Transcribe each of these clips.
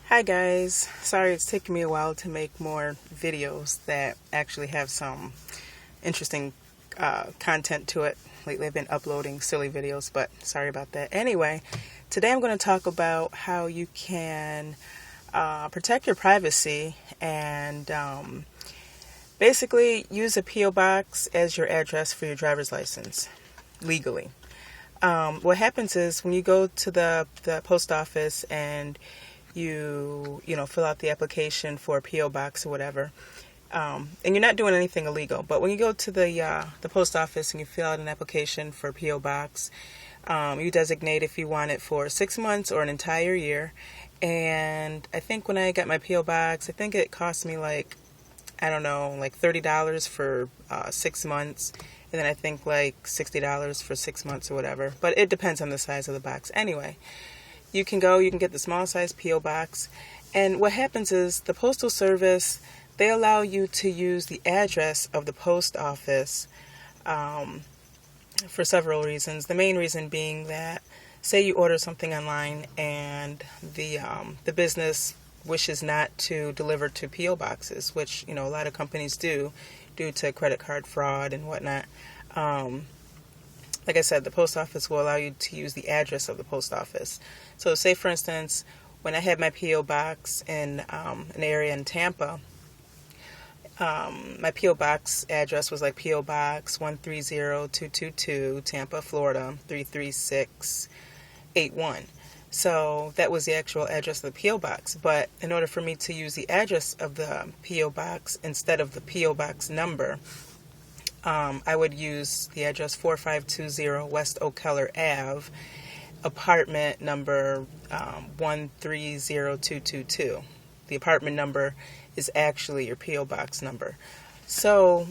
Hi guys, sorry it's taken me a while to make more videos that actually have some interesting content to it. Lately I've been uploading silly videos, but sorry about that. Anyway, today I'm going to talk about how you can protect your privacy and basically use a P.O. box as your address for your driver's license legally. What happens is when you go to the post office and you fill out the application for a P.O. box or whatever, and you're not doing anything illegal, but when you go to the post office and you fill out an application for a P.O. box, you designate if you want it for 6 months or an entire year. And I think when I got my P.O. box, I think it cost me like $30 for 6 months, and then I think like $60 for 6 months or whatever, but it depends on the size of the box. Anyway, you can get the small size P.O. box, and what happens is the Postal Service, they allow you to use the address of the post office for several reasons. The main reason being that, say you order something online and the business wishes not to deliver to P.O. boxes, which a lot of companies do due to credit card fraud and whatnot. Like I said, the post office will allow you to use the address of the post office. So say, for instance, when I had my P.O. box in an area in Tampa, my P.O. box address was like P.O. Box 130222, Tampa, Florida, 33681. So that was the actual address of the P.O. box. But in order for me to use the address of the P.O. box instead of the P.O. box number, I would use the address 4520 West O'Keller Ave, apartment number 130222. The apartment number is actually your P.O. box number. So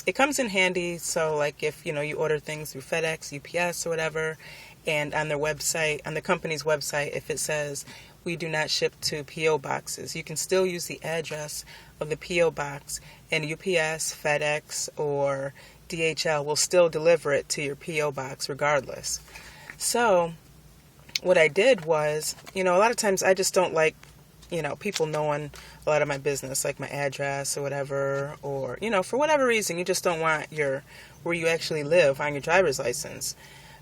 it comes in handy. So like if you order things through FedEx, UPS, or whatever, and on their website, on the company's website, if it says we do not ship to P.O. boxes, you can still use the address of the P.O. box, and UPS, FedEx, or DHL will still deliver it to your P.O. box regardless. So what I did was, a lot of times I just don't like, people knowing a lot of my business, like my address or whatever, or, for whatever reason, you just don't want where you actually live on your driver's license.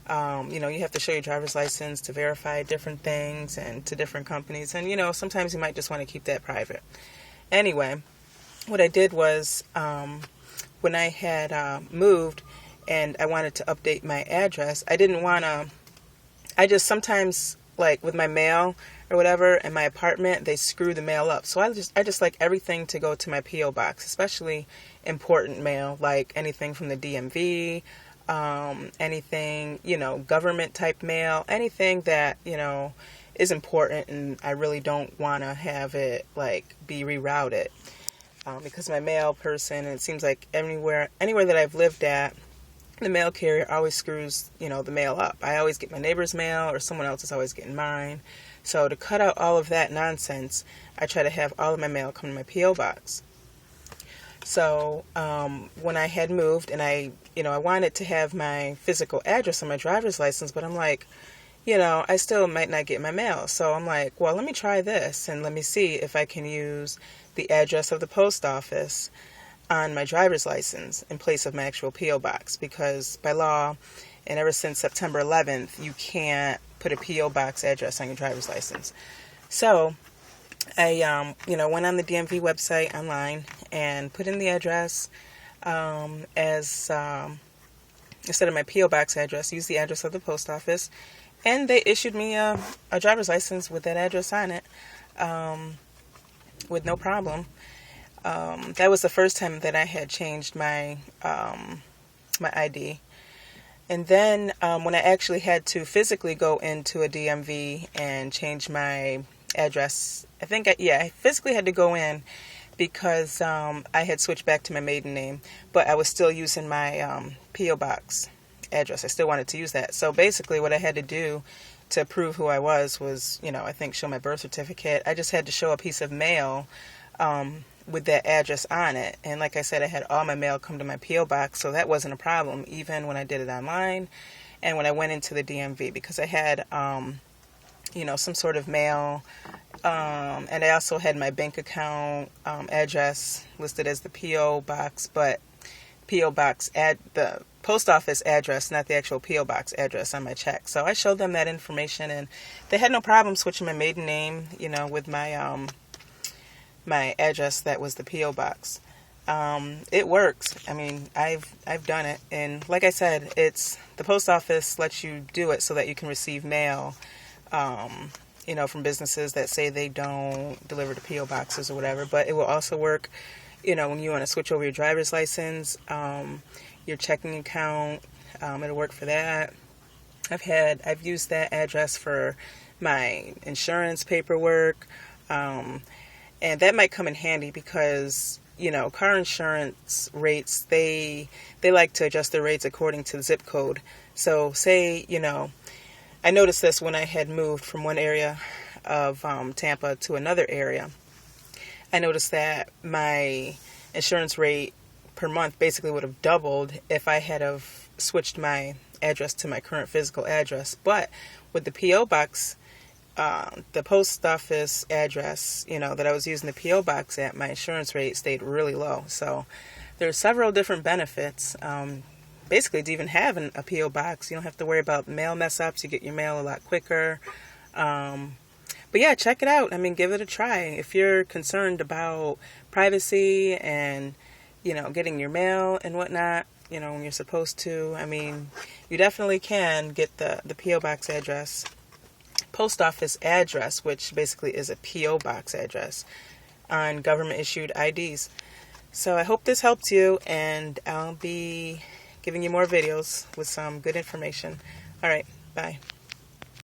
You have to show your driver's license to verify different things and to different companies. And, sometimes you might just want to keep that private. Anyway, what I did was when I had moved and I wanted to update my address, I just sometimes, like with my mail or whatever in my apartment, they screw the mail up. So I just like everything to go to my P.O. box, especially important mail, like anything from the DMV, anything, government type mail, anything that, is important, and I really don't want to have it like be rerouted because my mail person, and it seems like anywhere that I've lived at, the mail carrier always screws, the mail up. I always get my neighbor's mail, or someone else is always getting mine. So to cut out all of that nonsense, I try to have all of my mail come to my P.O. box. So when I had moved and I wanted to have my physical address on my driver's license, but I'm like, I still might not get my mail. So I'm like, well, let me try this and let me see if I can use the address of the post office on my driver's license in place of my actual P.O. box, because by law, and ever since September 11th, you can't put a P.O. box address on your driver's license. So I, went on the DMV website online and put in the address as instead of my P.O. box address, used the address of the post office, and they issued me a driver's license with that address on it with no problem. That was the first time that I had changed my my ID. And then when I actually had to physically go into a DMV and change my address, I physically had to go in because I had switched back to my maiden name, but I was still using my P.O. box address. I still wanted to use that. So basically what I had to do to prove who I was, I think show my birth certificate. I just had to show a piece of mail with that address on it. And like I said, I had all my mail come to my P.O. box, so that wasn't a problem, even when I did it online and when I went into the DMV, because I had, some sort of mail And I also had my bank account address listed as the P.O. box, but P.O. box the post office address, not the actual P.O. box address on my check. So I showed them that information, and they had no problem switching my maiden name, with my my address that was the P.O. box. It works. I mean, I've done it, and like I said, the post office lets you do it so that you can receive mail, from businesses that say they don't deliver to P.O. boxes or whatever. But it will also work, when you want to switch over your driver's license, your checking account. It'll work for that. I've used that address for my insurance paperwork, and that might come in handy because car insurance rates, they like to adjust their rates according to the zip code. So say, I noticed this when I had moved from one area of Tampa to another area. I noticed that my insurance rate per month basically would have doubled if I had have switched my address to my current physical address. But with the P.O. box, the post office address, that I was using the P.O. box at, my insurance rate stayed really low. So there's several different benefits. Basically, to even have a P.O. box, you don't have to worry about mail mess ups. You get your mail a lot quicker. But yeah, check it out. I mean, give it a try. If you're concerned about privacy and, getting your mail and whatnot, when you're supposed to, I mean, you definitely can get the P.O. box address, post office address, which basically is a P.O. box address, on government issued IDs. So I hope this helped you, and I'll be giving you more videos with some good information. All right, bye.